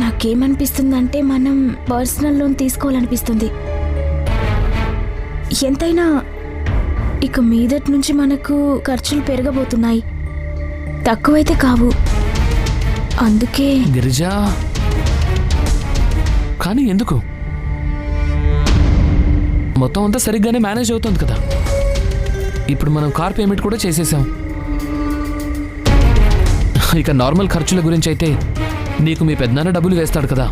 నాకేమనిపిస్తుందంటే మనం personal loan తీసుకోవాలనిపిస్తుంది. ఎంతైనా ఇక మీదటి నుంచి మనకు ఖర్చులు పెరగబోతున్నాయి, తక్కువైతే కావు. అందుకే. గిరిజా, కానీ ఎందుకు? మొత్తం అంతా సరిగ్గానే మేనేజ్ అవుతుంది కదా. ఇప్పుడు మనం కార్ పేమెంట్ కూడా చేసేసాం. ఇక నార్మల్ ఖర్చుల గురించి అయితే నీకు మీ పెద్దనాన్న డబ్బులు వేస్తాడు కదా.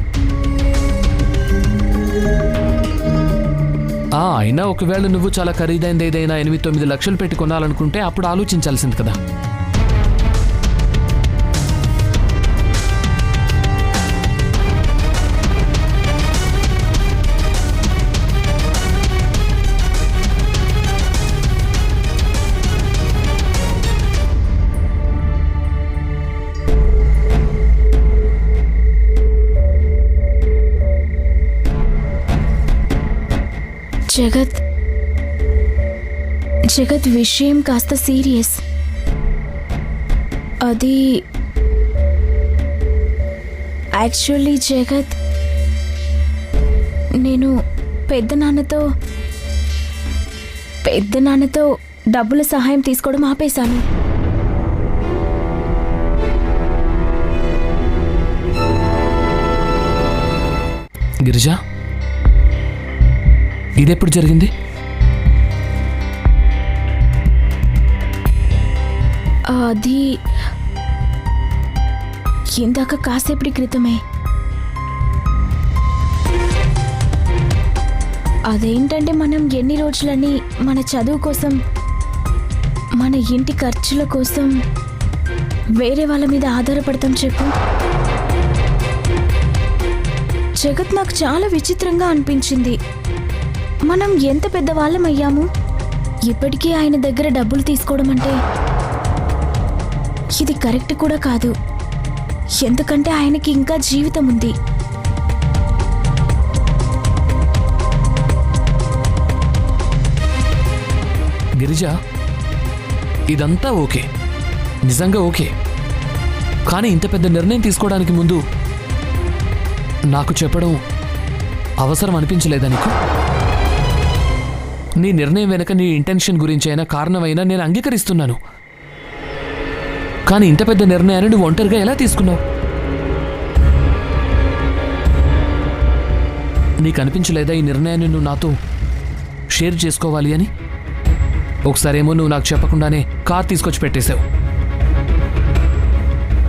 అయినా ఒకవేళ నువ్వు చాలా ఖరీదైంది ఏదైనా 8-9 లక్షలు పెట్టి కొనాలనుకుంటే అప్పుడు ఆలోచించాల్సింది కదా. జగత్ విషయం కాస్త సీరియస్. అది యాక్చువల్లీ జగత్, నేను పెద్దనాన్నతో డబ్బుల సహాయం తీసుకోవడం ఆపేశాను. గిరిజా, ఇదెప్పుడు జరిగింది? అది ఇందాక కాసేపటి క్రితమే. అదేంటంటే మనం ఎన్ని రోజులని మన చదువు కోసం, మన ఇంటి ఖర్చుల కోసం వేరే వాళ్ళ మీద ఆధారపడతాం చెప్పు. జగత్, నాకు చాలా విచిత్రంగా అనిపించింది. మనం ఎంత పెద్దవాళ్ళం అయ్యాము, ఇప్పటికీ ఆయన దగ్గర డబ్బులు తీసుకోవడం అంటే ఇది కరెక్ట్ కూడా కాదు. ఎందుకంటే ఆయనకి ఇంకా జీవితం ఉంది. గిరిజా, ఇదంతా ఓకే, నిజంగా ఓకే. కానీ ఇంత పెద్ద నిర్ణయం తీసుకోవడానికి ముందు నాకు చెప్పడం అవసరం అనిపించలేదా నీకు? నీ నిర్ణయం వెనక నీ ఇంటెన్షన్ గురించి అయినా కారణమైనా నేను అంగీకరిస్తున్నాను. కానీ ఇంత పెద్ద నిర్ణయాన్ని నువ్వు ఒంటరిగా ఎలా తీసుకున్నావు? నీకు అనిపించలేదా ఈ నిర్ణయాన్ని నువ్వు నాతో షేర్ చేసుకోవాలి అని? ఒకసారేమో నువ్వు నాకు చెప్పకుండానే కార్ తీసుకొచ్చి పెట్టేశావు,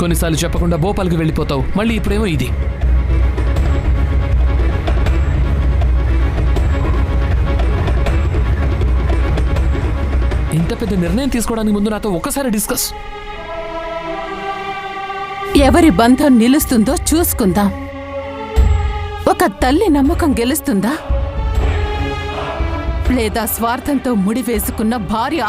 కొన్నిసార్లు చెప్పకుండా భోపాల్కి వెళ్ళిపోతావు, మళ్ళీ ఇప్పుడేమో ఇది. ఇంత పెద్ద నిర్ణయం తీసుకోవడానికి ముందు నాతో ఒక్కసారి డిస్కస్. ఎవరి బంధం నిలుస్తుందో చూసుకుందాం. ఒక తల్లి నమ్మకం గెలుస్తుందా, లేదా స్వార్థంతో ముడివేసుకున్న భార్య